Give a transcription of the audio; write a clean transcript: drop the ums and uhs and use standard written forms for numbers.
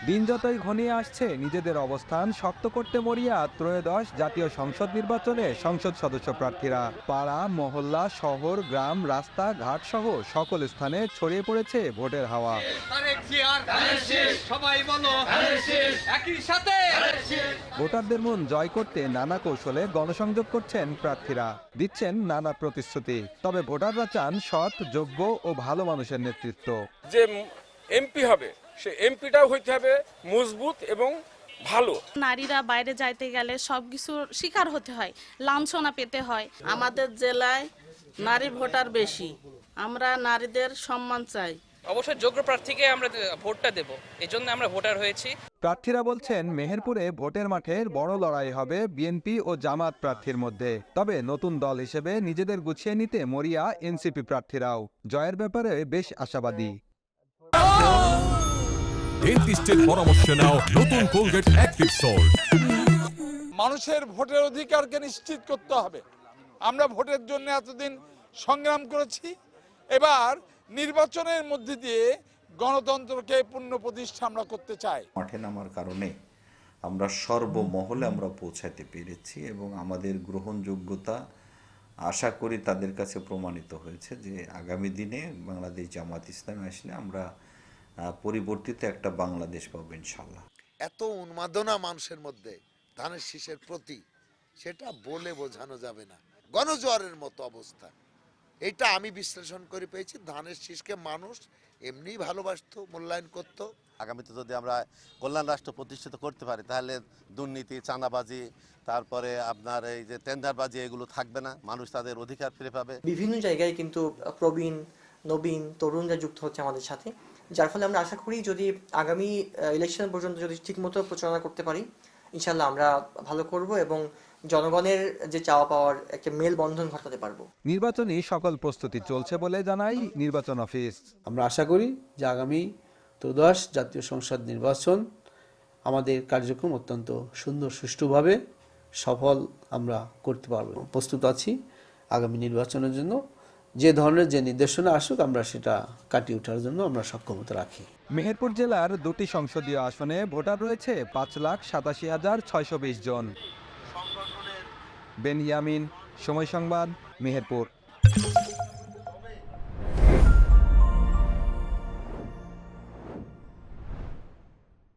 দিন যতই ঘনিয়ে আসছে নিজেদের অবস্থান শক্ত করতে মরিয়া ত্রয়োদশ জাতীয় সংসদ নির্বাচনে সংসদ সদস্য প্রার্থীরা। পাড়া, মহল্লা, শহর, গ্রাম, রাস্তা, ঘাট সহ সকল স্থানে ছড়িয়ে পড়েছে ভোটের হাওয়া। ভোটারদের মন জয় করতে নানা কৌশলে গণসংযোগ করছেন প্রার্থীরা, দিচ্ছেন নানা প্রতিশ্রুতি। তবে ভোটাররা চান সৎ, যোগ্য ও ভালো মানুষের নেতৃত্ব। যে এমপি হবে সে এমপিটাও হইতে হবে মজবুত এবং ভালো। নারীরা বাইরে যাইতে গেলে সবকিছুর শিকার হতে হয়, লাঞ্ছনা পেতে হয়। আমাদের জেলায় নারী ভোটার বেশি, আমরা নারীদের সম্মান চাই। অবশ্যই যোগ্য প্রার্থীকে আমরা ভোটটা দেব, এজন্য আমরা ভোটার হয়েছি। প্রার্থীরা বলছেন মেহেরপুরে ভোটের মাঠের বড় লড়াই হবে বিএনপি ও জামাত প্রার্থীর মধ্যে। তবে নতুন দল হিসেবে নিজেদের গুছিয়ে নিতে মরিয়া এনসিপি প্রার্থীরাও। জয়ের ব্যাপারে বেশ আশাবাদী। ডেন্টিস্টের পরামর্শ নাও নতুন কোলগেট অ্যাক্টিভ সল্ট। মানুষের ভোটের অধিকারকে নিশ্চিত করতে হবে। আমরা ভোটের জন্য এতদিন সংগ্রাম করেছি, এবার নির্বাচনের মধ্যে দিয়ে গণতন্ত্রকে পূর্ণ প্রতিষ্ঠা আমরা করতে চাই। মাঠে নামার কারণে আমরা সর্বমহলে আমরা পৌঁছাতে পেরেছি এবং আমাদের গ্রহণযোগ্যতা আশা করি তাদের কাছে প্রমাণিত হয়েছে যে আগামী দিনে বাংলাদেশ জামাত ইসলামী আসলে আমরা পরিবর্তিত একটা বাংলাদেশ পাবো ইনশাল্লাহ। এত উন্মাদনা মানুষের মধ্যে ধানের শীষের প্রতি, সেটা বলে বোঝানো যাবে না। গণজোয়ারের মতো অবস্থা, এটা আমি বিশ্লেষণ করে পেয়েছি। ধানের শীষকে মানুষ এমনি ভালোবাসতো, মূল্যায়ন করত। আগামীতে যদি আমরা কল্যাণ রাষ্ট্র প্রতিষ্ঠিত করতে পারি তাহলে দুর্নীতি, চাঁদাবাজি, তারপরে আপনার এই যে টেন্ডারবাজি, এগুলো থাকবে না। মানুষ তাদের অধিকার ফিরে পাবে। বিভিন্ন জায়গায় কিন্তু প্রবীণ, নবীন, তরুণরা যুক্ত হচ্ছে আমাদের সাথে, যার ফলে আমরা আশা করি যদি আগামী ইলেকশন পর্যন্ত যদি ঠিকমতো প্রচারণা করতে পারি, ইনশাল্লাহ আমরা ভালো করব এবং জনগণের যে চাওয়া পাওয়ার একটা মেলবন্ধন ঘটাতে পারবো। নির্বাচনী সকল প্রস্তুতি চলছে বলে জানাই নির্বাচন অফিস। আমরা আশা করি যে আগামী ত্রয়োদশ জাতীয় সংসদ নির্বাচন আমাদের কার্যক্রম অত্যন্ত সুন্দর, সুষ্ঠুভাবে সফল আমরা করতে পারবো। প্রস্তুত আছি আগামী নির্বাচনের জন্য। যে ধরনের যে নির্দেশনা আসুক আমরা সেটা কাটিয়ে ওঠার জন্য আমরা সক্ষমতা রাখি। মেহেরপুর জেলার 2টি সংসদীয় আসনে ভোটার রয়েছে 5,87,620 জন। বেনিয়ামিন, সময় সংবাদ, মেহেরপুর।